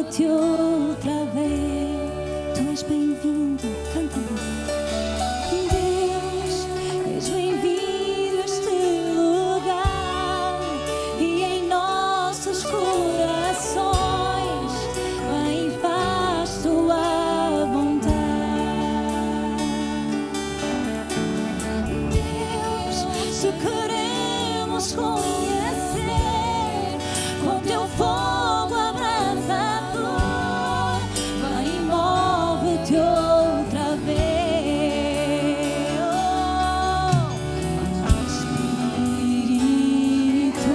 move-te outra vez. Tu és bem-vindo, canta. Deus, és bem-vindo a este lugar e em nossos corações vem e faz tua vontade. Deus, te queremos conhecer com teu fogo abrasador. Vem e move-te outra vez. Espírito,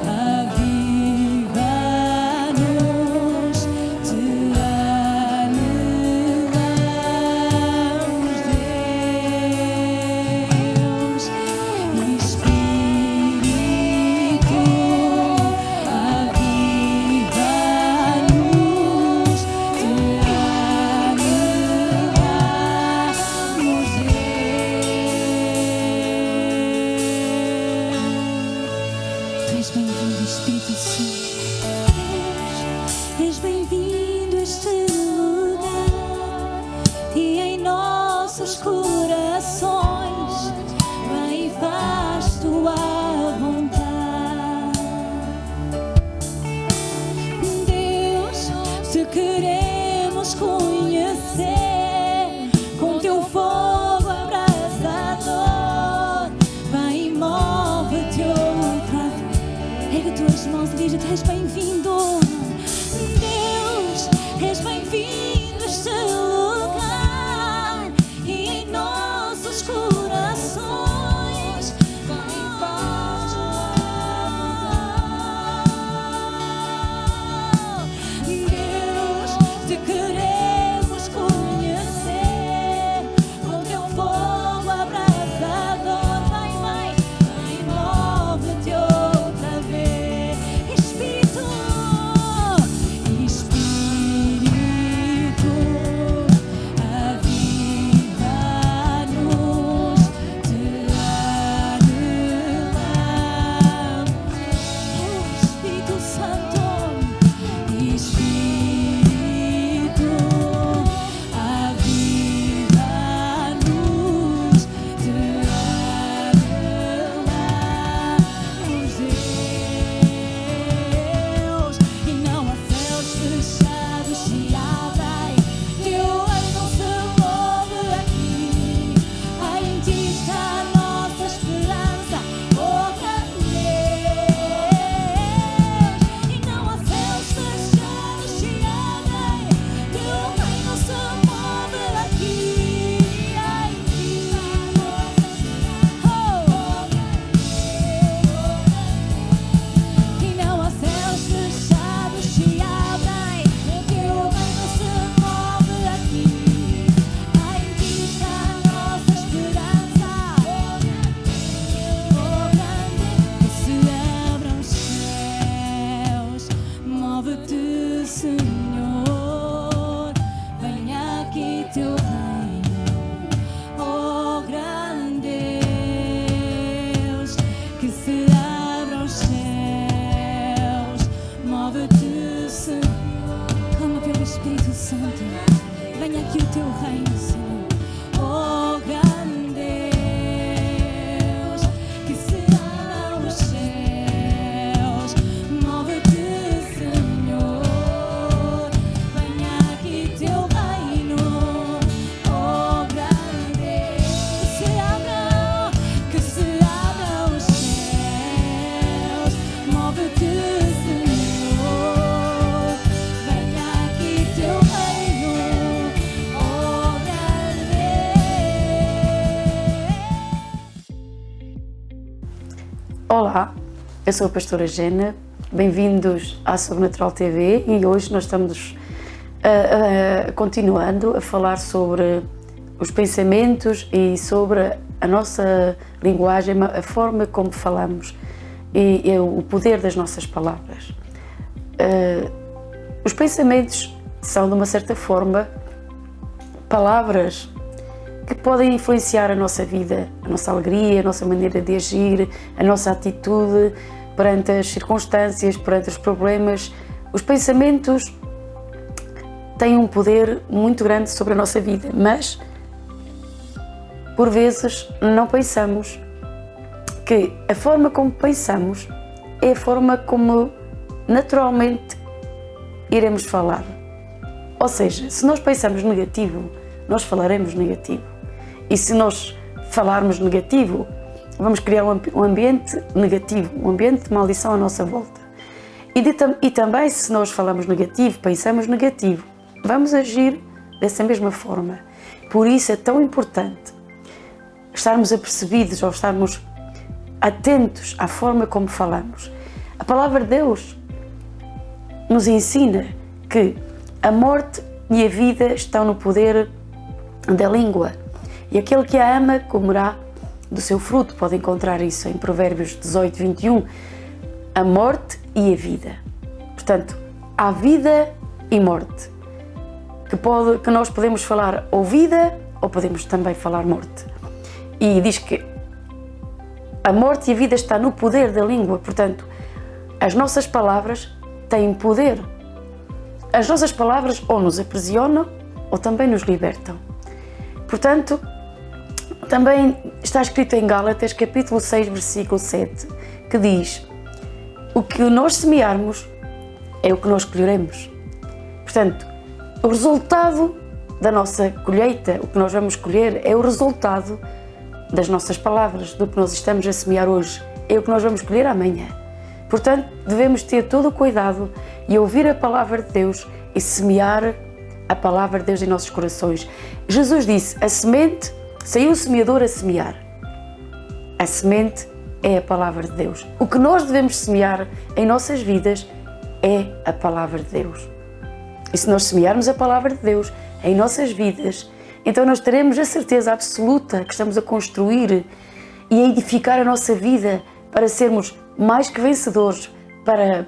aviva-nos, te anelamos, Deus. Espírito, aviva-nos, te anelamos, Deus. Tu és bem-vindo, Espírito Santo. És bem-vindo a este lugar e em nossos corações vem e faz tua vontade. Deus, te queremos conhecer com teu fogo abrasador. Vem e move-te outra vez. Ergue tuas mãos e diz-te: és bem-vindo. Deus, és bem-vindo a este lugar e em nossos corações vem e faz tua vontade. Deus, te queremos conhecer com teu fogo abrasador. Vem, vem, vem, move-te outra vez. Espírito, Espírito, aviva-nos, te anelamos. Espírito Santo, Espírito, aviva-nos, te anelamos, Deus. E não há céus fechados, se abrem, teu reino se move aqui. Ai, em ti está a nossa esperança, oh grande Deus. E não há céus fechados, se abrem, teu reino se move aqui. Ai, em ti está a nossa esperança, oh grande Deus. E não há céus fechados, se abrem, teu reino se move aqui. Ai, em ti está a nossa esperança, oh grande, que se abram os céus. Move-te, Senhor, venha aqui teu reino, oh grande Deus, que se abram os céus. Move-te, Senhor, clama pelo Espírito Santo, venha aqui o teu reino, Senhor, oh grande Deus, que se abram os céus. Move-te, Senhor, venha aqui teu reino, oh grande, que se abram os céus. Move-te, Senhor, venha aqui teu reino, oh grande. Olá, eu sou a pastora Gena, bem-vindos à Sobrenatural TV e hoje nós estamos continuando a falar sobre os pensamentos e sobre a nossa linguagem, a forma como falamos e o poder das nossas palavras. Os pensamentos são, de uma certa forma, palavras que podem influenciar a nossa vida, a nossa alegria, a nossa maneira de agir, a nossa atitude perante as circunstâncias, perante os problemas, Os pensamentos têm um poder muito grande sobre a nossa vida, mas por vezes não pensamos que a forma como pensamos é a forma como naturalmente iremos falar. Ou seja, se nós pensamos negativo, nós falaremos negativo. E se nós falarmos negativo, vamos criar um ambiente negativo, um ambiente de maldição à nossa volta. E também, se nós falamos negativo, pensamos negativo, vamos agir dessa mesma forma. Por isso é tão importante estarmos apercebidos ou estarmos atentos à forma como falamos. A palavra de Deus nos ensina que a morte e a vida estão no poder da língua. E aquele que a ama comerá do seu fruto. Pode encontrar isso em Provérbios 18, 21. A morte e a vida. Portanto, há vida e morte. Que nós podemos falar ou vida ou podemos também falar morte. E diz que a morte e a vida está no poder da língua. Portanto, as nossas palavras têm poder. As nossas palavras ou nos aprisionam ou também nos libertam. Portanto, também está escrito em Gálatas, capítulo 6, versículo 7, que diz: o que nós semearmos é o que nós colheremos. Portanto, o resultado da nossa colheita, o que nós vamos colher, é o resultado das nossas palavras, do que nós estamos a semear hoje, é o que nós vamos colher amanhã. Portanto, devemos ter todo o cuidado e ouvir a palavra de Deus e semear a palavra de Deus em nossos corações. Jesus disse: a semente, saiu o semeador a semear. A semente é a palavra de Deus. O que nós devemos semear em nossas vidas é a palavra de Deus. E se nós semearmos a palavra de Deus em nossas vidas, então nós teremos a certeza absoluta que estamos a construir e a edificar a nossa vida para sermos mais que vencedores, para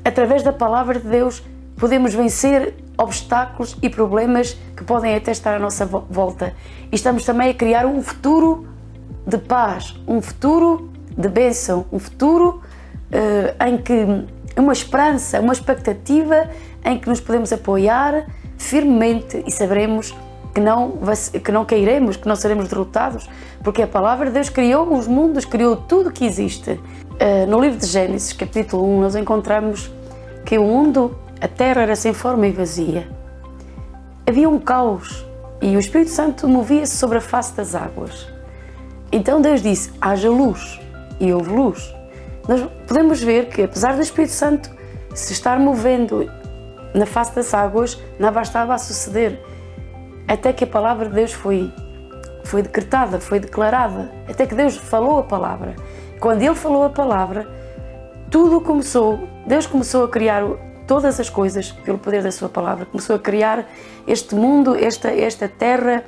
através da palavra de Deus, podemos vencer obstáculos e problemas que podem até estar à nossa volta. E estamos também a criar um futuro de paz, um futuro de bênção, um futuro em que uma esperança, uma expectativa em que nos podemos apoiar firmemente e saberemos que não cairemos, que não seremos derrotados, porque a palavra de Deus criou os mundos, criou tudo o que existe. No livro de Gênesis, capítulo 1, nós encontramos que o mundo, a terra era sem forma e vazia. Havia um caos e o Espírito Santo movia-se sobre a face das águas. Então Deus disse: haja luz, e houve luz. Nós podemos ver que, apesar do Espírito Santo se estar movendo na face das águas, nada estava a suceder, até que a palavra de Deus foi decretada, foi declarada, até que Deus falou a palavra. Quando Ele falou a palavra, tudo começou, Deus começou a criar todas as coisas pelo poder da sua palavra, começou a criar este mundo, esta terra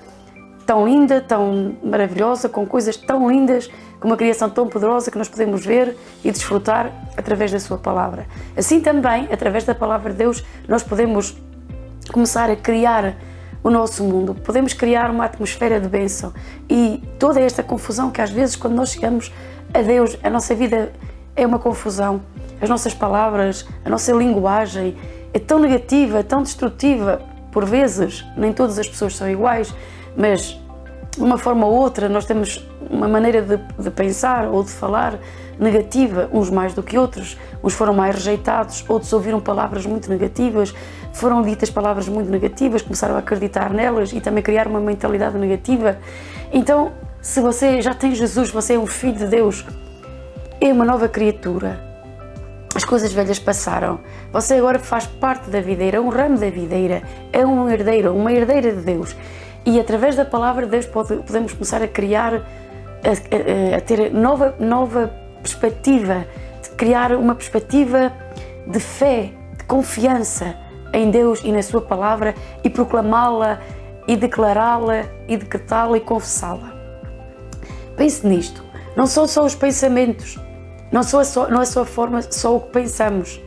tão linda, tão maravilhosa, com coisas tão lindas, com uma criação tão poderosa que nós podemos ver e desfrutar através da sua palavra. Assim também, através da palavra de Deus, nós podemos começar a criar o nosso mundo, podemos criar uma atmosfera de bênção. E toda esta confusão que às vezes, quando nós chegamos a Deus, a nossa vida é uma confusão, as nossas palavras, a nossa linguagem é tão negativa, tão destrutiva. Por vezes, nem todas as pessoas são iguais, mas de uma forma ou outra nós temos uma maneira de pensar ou de falar negativa, uns mais do que outros. Uns foram mais rejeitados, outros ouviram palavras muito negativas, foram ditas palavras muito negativas, começaram a acreditar nelas e também criar uma mentalidade negativa. Então, se você já tem Jesus, você é um filho de Deus, é uma nova criatura. As coisas velhas passaram. Você agora faz parte da videira, é um ramo da videira, é um herdeiro, uma herdeira de Deus. E através da palavra de Deus podemos começar a criar, a ter nova perspectiva, de criar uma perspectiva de fé, de confiança em Deus e na sua palavra, e proclamá-la, e declará-la, e decretá-la e confessá-la. Pense nisto. Não são só os pensamentos, não é só a forma, só o que pensamos.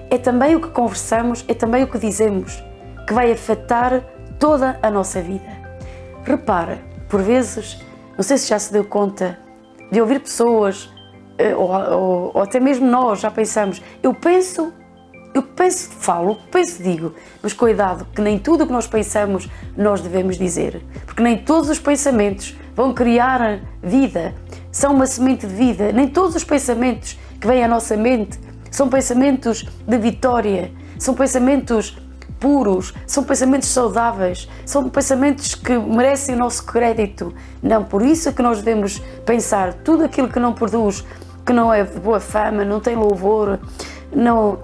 É também o que conversamos, é também o que dizemos, que vai afetar toda a nossa vida. Repara, por vezes, não sei se já se deu conta, de ouvir pessoas ou até mesmo nós já pensamos, eu penso, falo, penso, digo, mas cuidado, que nem tudo o que nós pensamos nós devemos dizer, porque nem todos os pensamentos vão criar vida, são uma semente de vida, nem todos os pensamentos que vêm à nossa mente são pensamentos de vitória, são pensamentos puros, são pensamentos saudáveis, são pensamentos que merecem o nosso crédito. Não, por isso é que nós devemos pensar tudo aquilo que não produz, que não é de boa fama, não tem louvor, não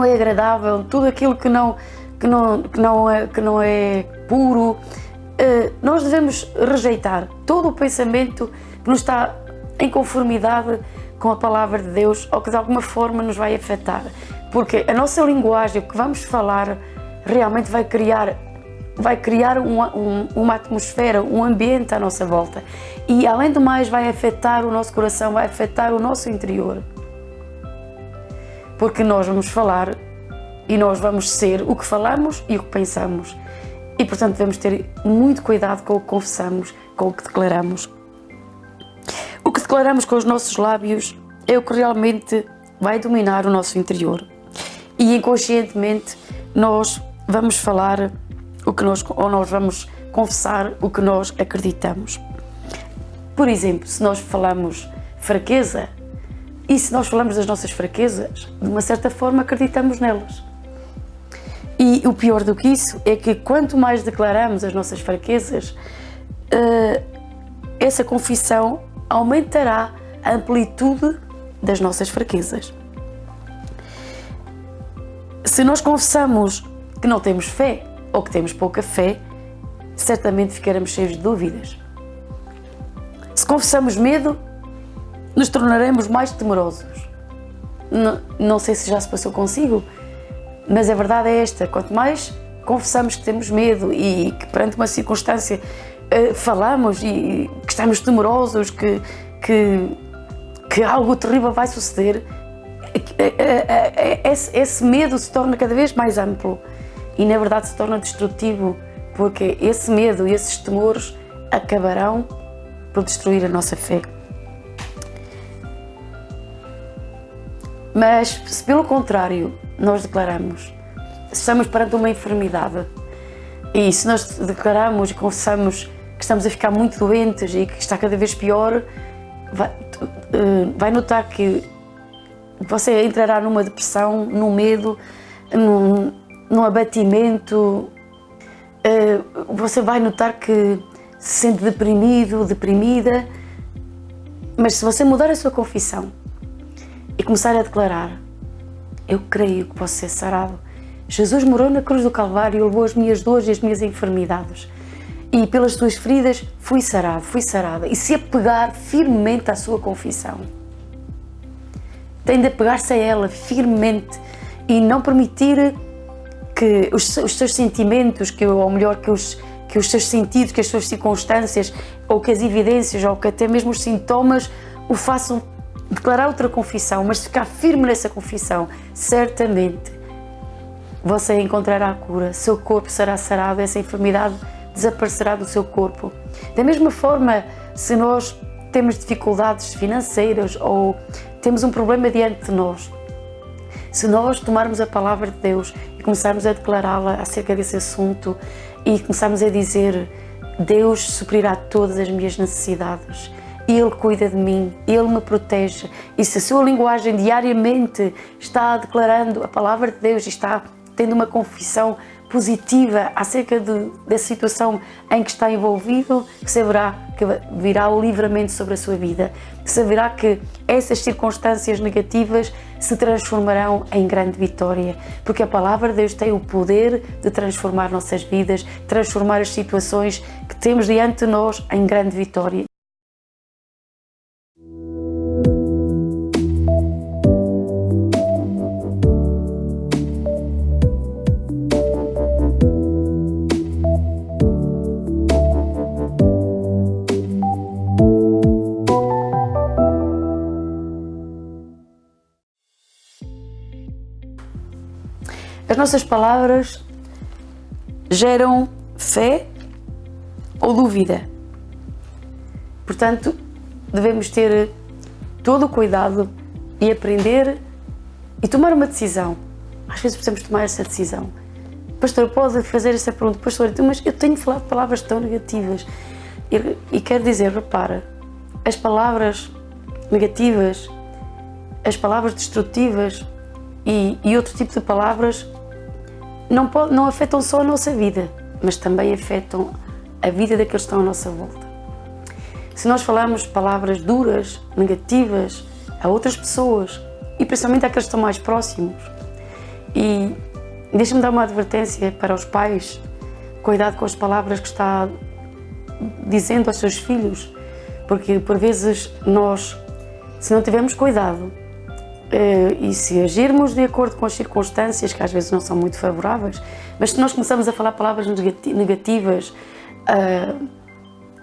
é agradável, tudo aquilo que não é puro, nós devemos rejeitar todo o pensamento que nos está em conformidade com a palavra de Deus ou que de alguma forma nos vai afetar, porque a nossa linguagem, o que vamos falar, realmente vai criar uma atmosfera, um ambiente à nossa volta e, além do mais, vai afetar o nosso coração, vai afetar o nosso interior. Porque nós vamos falar e nós vamos ser o que falamos e o que pensamos. E, portanto, devemos ter muito cuidado com o que confessamos, com o que declaramos. O que declaramos com os nossos lábios é o que realmente vai dominar o nosso interior. E, inconscientemente, nós vamos falar ou nós vamos confessar o que nós acreditamos. Por exemplo, se nós falamos fraqueza, e se nós falamos das nossas fraquezas, de uma certa forma acreditamos nelas. E o pior do que isso é que quanto mais declaramos as nossas fraquezas, essa confissão aumentará a amplitude das nossas fraquezas. Se nós confessamos que não temos fé ou que temos pouca fé, certamente ficaremos cheios de dúvidas. Se confessamos medo, nos tornaremos mais temerosos. Não sei se já se passou consigo, mas a verdade é esta: quanto mais confessamos que temos medo e que perante uma circunstância falamos e que estamos temerosos, que algo terrível vai suceder, esse medo se torna cada vez mais amplo e, na verdade, se torna destrutivo, porque esse medo e esses temores acabarão por destruir a nossa fé. Mas, se pelo contrário nós declaramos, se estamos perante uma enfermidade e se nós declaramos e confessamos que estamos a ficar muito doentes e que está cada vez pior, vai notar que você entrará numa depressão, num medo, num abatimento. Você vai notar que se sente deprimido, deprimida, mas se você mudar a sua confissão e começar a declarar: eu creio que posso ser sarado. Jesus morou na cruz do Calvário e levou as minhas dores e as minhas enfermidades. E pelas suas feridas fui sarado, fui sarada. E se apegar firmemente à sua confissão, tem de apegar-se a ela firmemente e não permitir que os seus sentimentos, ou melhor, que os seus sentidos, que as suas circunstâncias, ou que as evidências, ou que até mesmo os sintomas o façam declarar outra confissão, mas ficar firme nessa confissão. Certamente você encontrará a cura, seu corpo será sarado, essa enfermidade desaparecerá do seu corpo. Da mesma forma, se nós temos dificuldades financeiras ou temos um problema diante de nós, se nós tomarmos a palavra de Deus e começarmos a declará-la acerca desse assunto e começarmos a dizer: Deus suprirá todas as minhas necessidades, Ele cuida de mim, Ele me protege, e se a sua linguagem diariamente está declarando a palavra de Deus e está tendo uma confissão positiva acerca da situação em que está envolvido, saberá que virá o livramento sobre a sua vida, saberá que essas circunstâncias negativas se transformarão em grande vitória, porque a palavra de Deus tem o poder de transformar nossas vidas, transformar as situações que temos diante de nós em grande vitória. As nossas palavras geram fé ou dúvida. Portanto, devemos ter todo o cuidado e aprender e tomar uma decisão. Às vezes precisamos tomar essa decisão. Pastor, pode fazer essa pergunta, pastor, mas eu tenho falado palavras tão negativas. E quero dizer, repara, as palavras negativas, as palavras destrutivas e outro tipo de palavras não afetam só a nossa vida, mas também afetam a vida daqueles que estão à nossa volta. Se nós falarmos palavras duras, negativas a outras pessoas e principalmente àqueles que estão mais próximos, e deixa-me dar uma advertência para os pais: cuidado com as palavras que está dizendo aos seus filhos, porque por vezes nós, se não tivermos cuidado e se agirmos de acordo com as circunstâncias, que às vezes não são muito favoráveis, mas se nós começamos a falar palavras negativas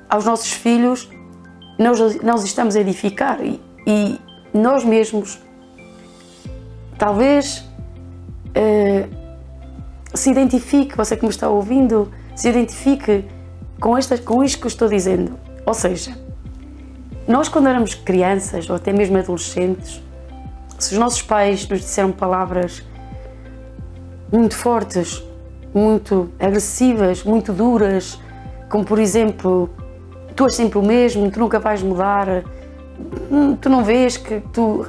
aos nossos filhos, nós estamos a edificar e nós mesmos talvez se identifique, você que me está ouvindo, se identifique com isto que eu estou dizendo. Ou seja, nós quando éramos crianças ou até mesmo adolescentes, se os nossos pais nos disseram palavras muito fortes, muito agressivas, muito duras, como por exemplo, tu és sempre o mesmo, tu nunca vais mudar, tu não vês que tu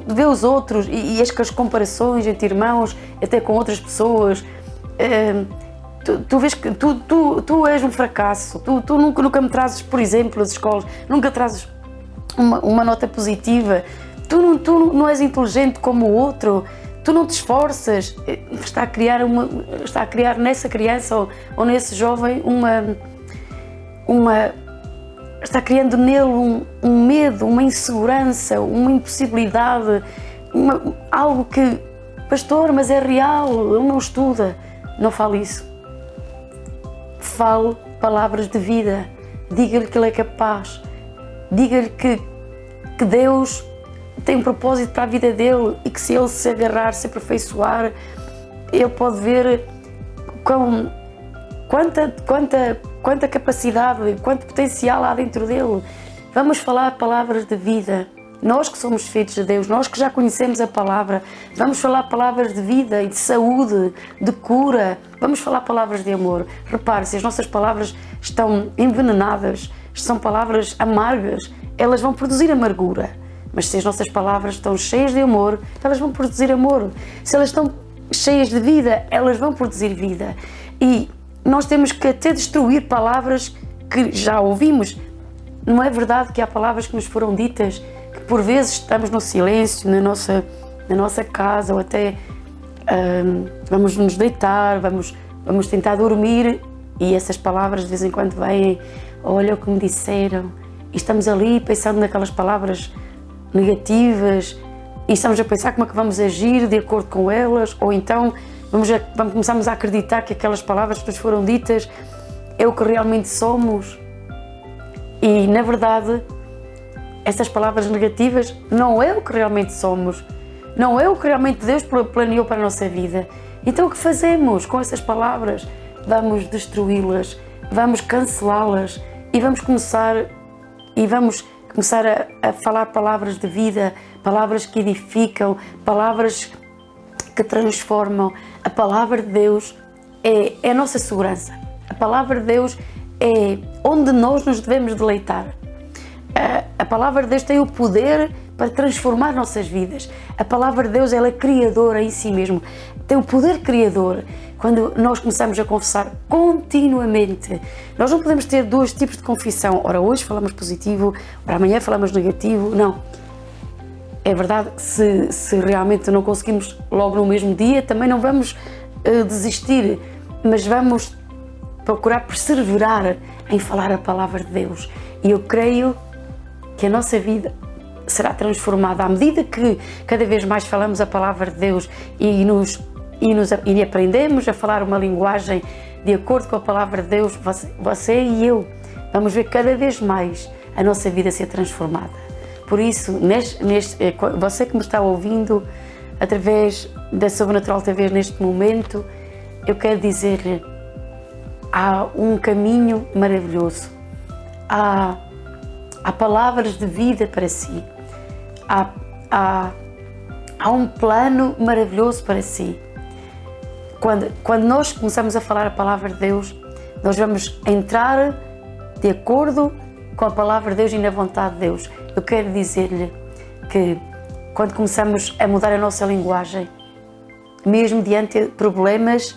vês os outros e as comparações entre irmãos, até com outras pessoas, tu vês que tu és um fracasso, tu nunca me trazes, por exemplo, as escolas, nunca trazes uma nota positiva, tu não és inteligente como o outro, tu não te esforças. Está a criar nessa criança ou nesse jovem está criando nele um medo, uma insegurança, uma impossibilidade, algo que, pastor, mas é real, ele não estuda. Não fale isso. Fale palavras de vida, diga-lhe que ele é capaz, diga-lhe que Deus tem um propósito para a vida dele e que se ele se agarrar, se aperfeiçoar, ele pode ver quanta capacidade, quanto potencial há dentro dele. Vamos falar palavras de vida. Nós que somos filhos de Deus, nós que já conhecemos a palavra, vamos falar palavras de vida e de saúde, de cura, vamos falar palavras de amor. Repare, se as nossas palavras estão envenenadas, são palavras amargas, elas vão produzir amargura. Mas se as nossas palavras estão cheias de amor, elas vão produzir amor. Se elas estão cheias de vida, elas vão produzir vida. E nós temos que até destruir palavras que já ouvimos. Não é verdade que há palavras que nos foram ditas que por vezes estamos no silêncio, na nossa casa, ou até vamos nos deitar, vamos tentar dormir e essas palavras de vez em quando vêm, olha o que me disseram, e estamos ali pensando naquelas palavras negativas e estamos a pensar como é que vamos agir de acordo com elas, ou então começamos a acreditar que aquelas palavras que nos foram ditas é o que realmente somos. E na verdade essas palavras negativas não é o que realmente somos, não é o que realmente Deus planeou para a nossa vida. Então o que fazemos com essas palavras? Vamos destruí-las, vamos cancelá-las e vamos começar a falar palavras de vida, palavras que edificam, palavras que transformam. A palavra de Deus é a nossa segurança. A palavra de Deus é onde nós nos devemos deleitar. A palavra de Deus tem o poder para transformar nossas vidas. A palavra de Deus, ela é criadora em si mesmo. Tem o poder criador. Quando nós começamos a confessar continuamente, nós não podemos ter dois tipos de confissão. Ora, hoje falamos positivo, ora, amanhã falamos negativo. Não. É verdade, se realmente não conseguimos logo no mesmo dia, também não vamos desistir, mas vamos procurar perseverar em falar a palavra de Deus. E eu creio que a nossa vida será transformada à medida que cada vez mais falamos a palavra de Deus e aprendemos a falar uma linguagem de acordo com a palavra de Deus. Você e eu vamos ver cada vez mais a nossa vida ser transformada. Por isso, você que me está ouvindo através da Sobrenatural TV neste momento, eu quero dizer-lhe, há um caminho maravilhoso, há palavras de vida para si. há um plano maravilhoso para si. Quando nós começamos a falar a palavra de Deus, nós vamos entrar de acordo com a palavra de Deus e na vontade de Deus. Eu quero dizer-lhe que quando começamos a mudar a nossa linguagem, mesmo diante de problemas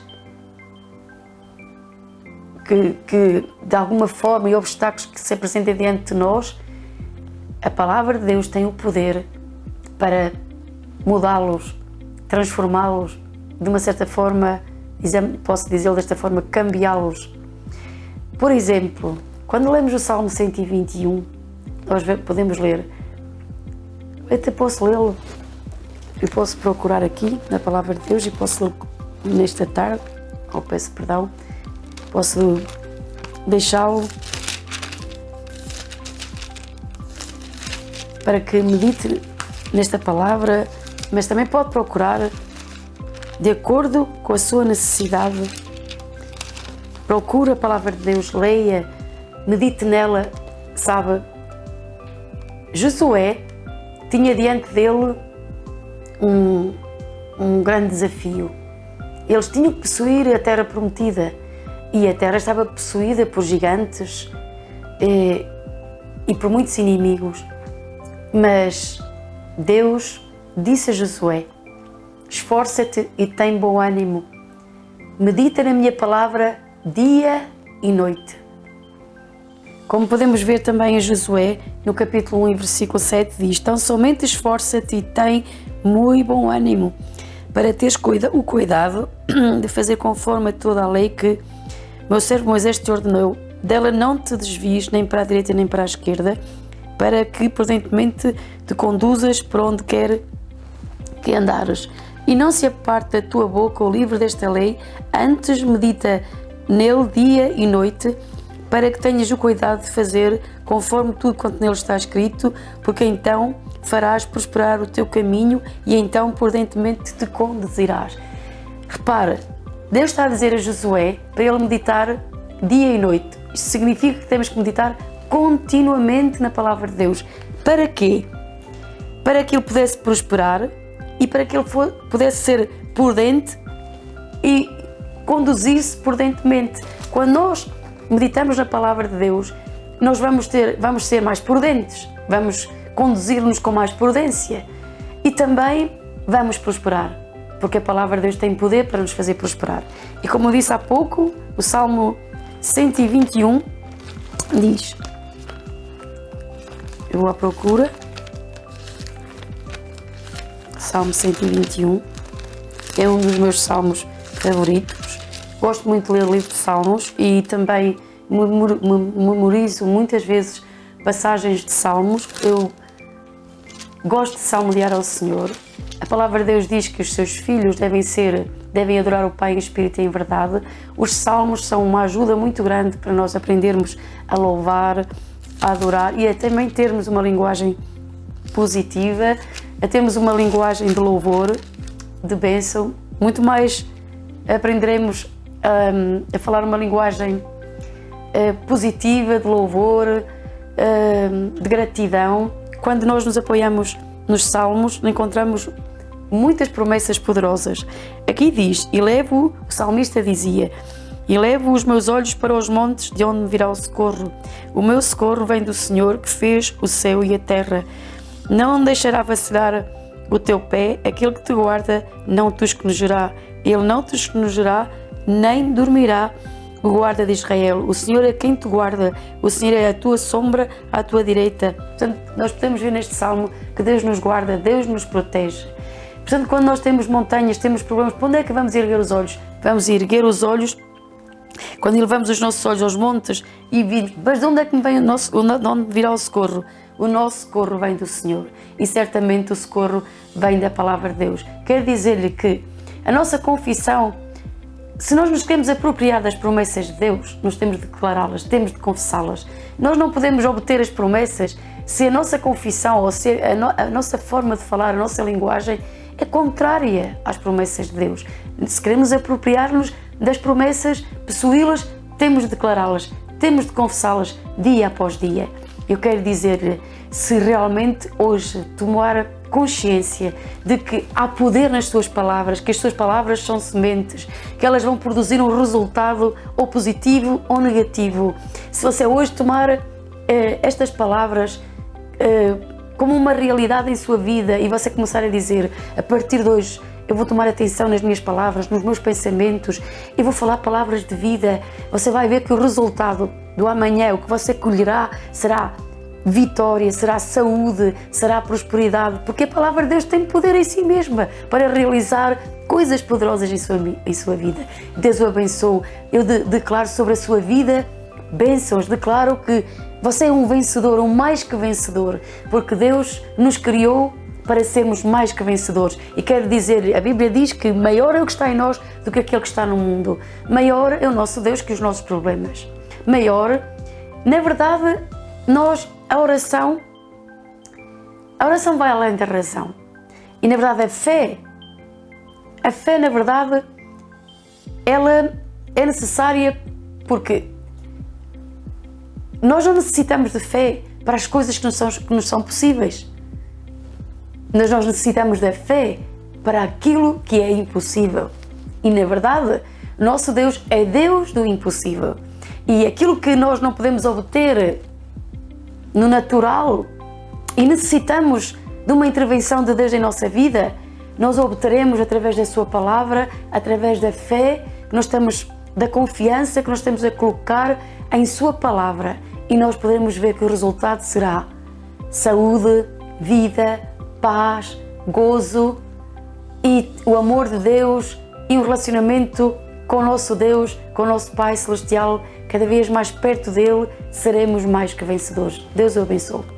que de alguma forma e obstáculos que se apresentem diante de nós, a palavra de Deus tem o poder para mudá-los, transformá-los, de uma certa forma, posso dizer desta forma, cambiá-los. Por exemplo, quando lemos o Salmo 121, nós podemos ler, eu até posso lê-lo, eu posso procurar aqui na palavra de Deus e posso lê-lo nesta tarde, ou peço perdão, posso deixá-lo para que medite nesta palavra, mas também pode procurar de acordo com a sua necessidade. Procure a palavra de Deus, leia, medite nela. Sabe, Josué tinha diante dele um grande desafio. Eles tinham que possuir a terra prometida e a terra estava possuída por gigantes e por muitos inimigos. Mas Deus disse a Josué: esforça-te e tem bom ânimo, medita na minha palavra dia e noite. Como podemos ver também em Josué, no capítulo 1 e versículo 7 diz: tão somente esforça-te e tem muito bom ânimo, para teres o cuidado de fazer conforme a toda a lei que meu servo Moisés te ordenou, dela não te desvies nem para a direita nem para a esquerda, para que prudentemente te conduzas por onde quer que andares. E não se aparte da tua boca o livro desta lei, antes medita nele dia e noite, para que tenhas o cuidado de fazer conforme tudo quanto nele está escrito, porque então farás prosperar o teu caminho e então prudentemente te conduzirás. Repara, Deus está a dizer a Josué para ele meditar dia e noite. Isto significa que temos que meditar continuamente na palavra de Deus. Para quê? Para que ele pudesse prosperar e para que ele pudesse ser prudente e conduzir-se prudentemente. Quando nós meditamos na palavra de Deus, nós vamos ser mais prudentes, vamos conduzir-nos com mais prudência e também vamos prosperar, porque a palavra de Deus tem poder para nos fazer prosperar. E como eu disse há pouco, o Salmo 121 diz, eu vou à procura, Salmo 121, é um dos meus salmos favoritos. Gosto muito de ler o livro de Salmos e também memorizo muitas vezes passagens de Salmos. Eu gosto de salmodiar ao Senhor. A palavra de Deus diz que os seus filhos devem adorar o Pai em espírito e em verdade. Os Salmos são uma ajuda muito grande para nós aprendermos a louvar, a adorar e a também termos uma linguagem positiva, a termos uma linguagem de louvor, de bênção. Muito mais aprenderemos a falar uma linguagem positiva, de louvor, de gratidão. Quando nós nos apoiamos nos Salmos, encontramos muitas promessas poderosas. Aqui diz, o salmista dizia, elevo os meus olhos para os montes, de onde me virá o socorro. O meu socorro vem do Senhor, que fez o céu e a terra. Não deixará vacilar o teu pé, aquele que te guarda não te esquecerá. Ele não te esquecerá, nem dormirá o guarda de Israel. O Senhor é quem te guarda, o Senhor é a tua sombra à tua direita. Portanto, nós podemos ver neste Salmo que Deus nos guarda, Deus nos protege. Portanto, quando nós temos montanhas, temos problemas, para onde é que vamos erguer os olhos? Vamos erguer os olhos quando elevamos os nossos olhos aos montes e vimos, mas de onde é que vem de onde virá o socorro? O nosso socorro vem do Senhor e certamente o socorro vem da palavra de Deus. Quero dizer-lhe que a nossa confissão, se nós nos queremos apropriar das promessas de Deus, nós temos de declará-las, temos de confessá-las. Nós não podemos obter as promessas se a nossa confissão ou se a nossa forma de falar, a nossa linguagem é contrária às promessas de Deus. Se queremos apropriar-nos das promessas, possuí-las, temos de declará-las, temos de confessá-las dia após dia. eu quero dizer, se realmente hoje tomar consciência de que há poder nas suas palavras, que as suas palavras são sementes, que elas vão produzir um resultado ou positivo ou negativo. Se você hoje tomar estas palavras como uma realidade em sua vida e você começar a dizer, a partir de hoje eu vou tomar atenção nas minhas palavras, nos meus pensamentos, e vou falar palavras de vida, você vai ver que o resultado do amanhã, o que você colherá, será vitória, será saúde, será prosperidade, porque a palavra de Deus tem poder em si mesma para realizar coisas poderosas em sua vida. Deus o abençoe. Eu declaro sobre a sua vida bênçãos, declaro que você é um vencedor, um mais que vencedor, porque Deus nos criou para sermos mais que vencedores. E quero dizer, a Bíblia diz que maior é o que está em nós do que aquele que está no mundo. Maior é o nosso Deus que os nossos problemas. Maior, na verdade, a oração vai além da razão. E na verdade a fé na verdade, ela é necessária porque nós não necessitamos de fé para as coisas que nos são possíveis. Nós necessitamos da fé para aquilo que é impossível. E na verdade, nosso Deus é Deus do impossível. E aquilo que nós não podemos obter no natural e necessitamos de uma intervenção de Deus em nossa vida, nós obteremos através da sua palavra, através da fé, da confiança que nós estamos a colocar em sua palavra, e nós poderemos ver que o resultado será saúde, vida, paz, gozo e o amor de Deus e um relacionamento com o nosso Deus, com o nosso Pai Celestial, cada vez mais perto dele, seremos mais que vencedores. Deus o abençoe.